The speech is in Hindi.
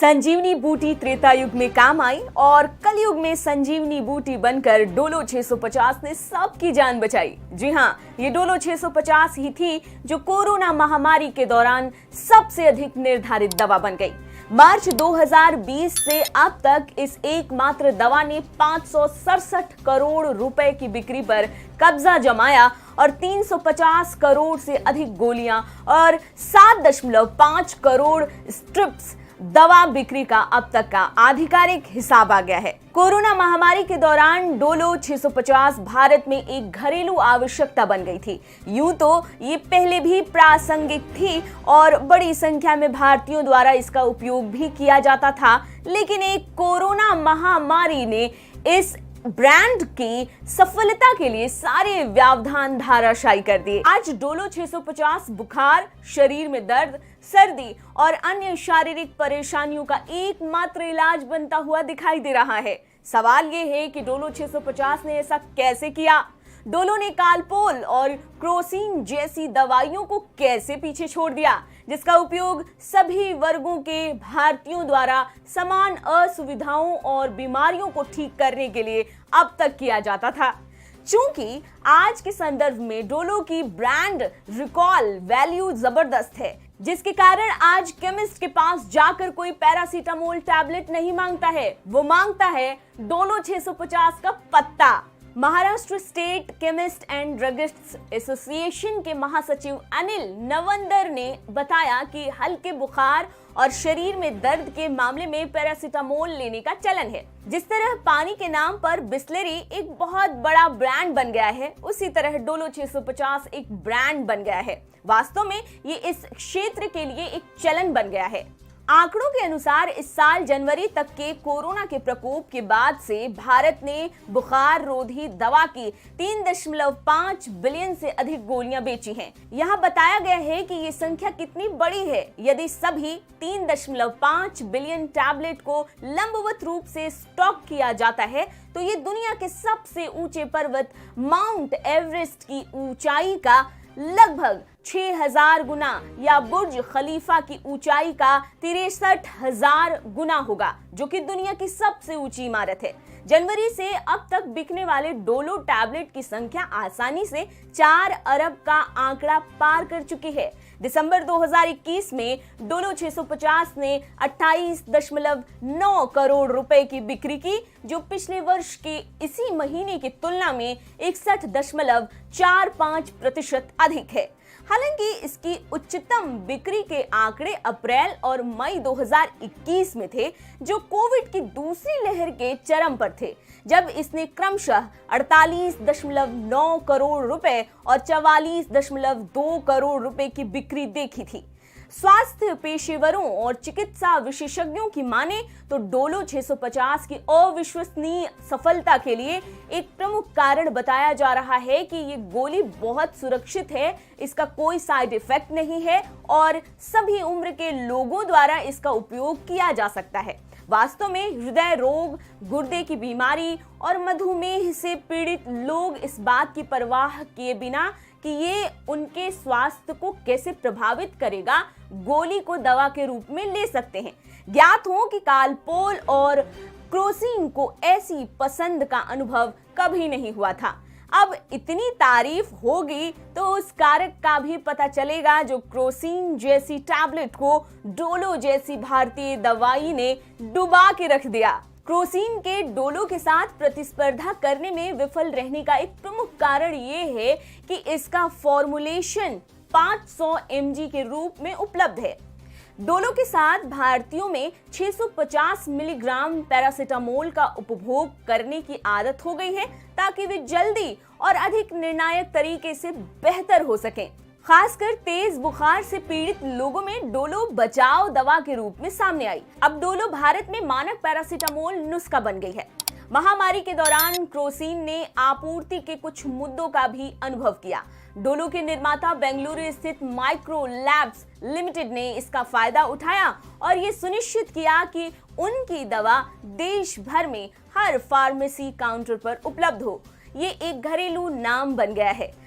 संजीवनी बूटी त्रेता युग में काम आई और कलयुग में संजीवनी बूटी बनकर डोलो 650 ने सबकी जान बचाई। जी हाँ, ये डोलो 650 ही थी जो कोरोना महामारी के दौरान सबसे अधिक निर्धारित दवा बन गई। मार्च 2020 से अब तक इस एकमात्र दवा ने 567 करोड़ रुपए की बिक्री पर कब्जा जमाया और 350 करोड़ से अधिक गोलियां और 7.5 करोड़ स्ट्रिप्स दवा बिक्री का अब तक का आधिकारिक हिसाब आ गया है। कोरोना महामारी के दौरान डोलो 650 भारत में एक घरेलू आवश्यकता बन गई थी। यूं तो ये पहले भी प्रासंगिक थी और बड़ी संख्या में भारतीयों द्वारा इसका उपयोग भी किया जाता था, लेकिन एक कोरोना महामारी ने इस ब्रांड की सफलता के लिए सारे व्यवधान धाराशायी कर दिए। आज डोलो 650 बुखार, शरीर में दर्द, सर्दी और अन्य शारीरिक परेशानियों का एकमात्र इलाज बनता हुआ दिखाई दे रहा है। सवाल ये है कि डोलो 650 ने ऐसा कैसे किया? डोलो ने कालपोल और क्रोसिन जैसी दवाइयों को कैसे पीछे छोड़ दिया, जिसका उपयोग सभी वर्गों के भारतीयों द्वारा समान असुविधाओं और बीमारियों को ठीक करने के लिए अब तक किया जाता था। चूंकि आज के संदर्भ में डोलो की ब्रांड रिकॉल वैल्यू जबरदस्त है, जिसके कारण आज केमिस्ट के पास जाकर कोई पैरासीटामोल टैबलेट नहीं मांगता है, वो मांगता है डोलो 650 का पत्ता। Maharashtra state chemist and druggists association के महासचिव अनिल नवंदर ने बताया कि हल्के बुखार और शरीर में दर्द के मामले में पैरासीटामोल लेने का चलन है। जिस तरह पानी के नाम पर बिस्लेरी एक बहुत बड़ा ब्रांड बन गया है, उसी तरह डोलो 650 एक ब्रांड बन गया है। वास्तव में ये इस क्षेत्र के लिए एक चलन बन गया है। आंकड़ों के अनुसार इस साल जनवरी तक के कोरोना के प्रकोप के बाद से भारत ने बुखार रोधी दवा की 3.5 बिलियन से अधिक गोलियां बेची हैं। यहाँ बताया गया है कि ये संख्या कितनी बड़ी है। यदि सभी 3.5 बिलियन टैबलेट को लंबवत रूप से स्टॉक किया जाता है तो ये दुनिया के सबसे ऊंचे पर्वत माउंट एवरेस्ट की ऊंचाई का लगभग 6000 गुना या बुर्ज खलीफा की ऊंचाई का 63,000 गुना होगा, जो कि दुनिया की सबसे ऊंची इमारत है। जनवरी से अब तक बिकने वाले डोलो टैबलेट की संख्या आसानी से 4 अरब का आंकड़ा पार कर चुकी है। दिसंबर 2021 में डोलो 650 ने 28.9 करोड़ रुपए की बिक्री की, जो पिछले वर्ष के इसी महीने की तुलना में 61.45% अधिक है। हालांकि इसकी उच्चतम बिक्री के आंकड़े अप्रैल और मई 2021 में थे, जो कोविड की दूसरी लहर के चरम पर थे, जब इसने क्रमशः 48.9 करोड़ रुपए और 44.2 करोड़ रुपए की बिक्री देखी थी। स्वास्थ्य पेशेवरों और चिकित्सा विशेषज्ञों की माने तो डोलो 650 की अविश्वसनीय सफलता के लिए एक प्रमुख कारण बताया जा रहा है कि ये गोली बहुत सुरक्षित है, इसका कोई साइड इफेक्ट नहीं है और सभी उम्र के लोगों द्वारा इसका उपयोग किया जा सकता है। वास्तव में हृदय रोग, गुर्दे की बीमारी और मधुमेह से पीड़ित लोग इस बात की परवाह किए बिना कि ये उनके स्वास्थ्य को कैसे प्रभावित करेगा, गोली को दवा के रूप में ले सकते हैं। ज्ञात हो कि कालपोल और क्रोसिन को ऐसी पसंद का अनुभव कभी नहीं हुआ था। अब इतनी तारीफ होगी तो उस कारक का भी पता चलेगा जो क्रोसिन जैसी टैबलेट को डोलो जैसी भारतीय दवाई ने डुबा के रख दिया। क्रोसिन के डोलो के साथ प्रतिस्पर्धा करने में विफल रहने का एक प्रमुख कारण ये है कि इसका फॉर्मुलेशन 500 mg के रूप में उपलब्ध है। डोलो के साथ भारतीयों में 650 मिलीग्राम पैरासीटामोल का उपभोग करने की आदत हो गई है, ताकि वे जल्दी और अधिक निर्णायक तरीके से बेहतर हो सकें। खासकर तेज बुखार से पीड़ित लोगों में डोलो बचाव दवा के रूप में सामने आई। अब डोलो भारत में मानक पैरासीटामोल नुस्खा बन गई है। महामारी के दौरान क्रोसिन ने आपूर्ति के कुछ मुद्दों का भी अनुभव किया। डोलो के निर्माता बेंगलुरु स्थित माइक्रो लैब्स लिमिटेड ने इसका फायदा उठाया और ये सुनिश्चित किया कि उनकी दवा देश भर में हर फार्मेसी काउंटर पर उपलब्ध हो। ये एक घरेलू नाम बन गया है।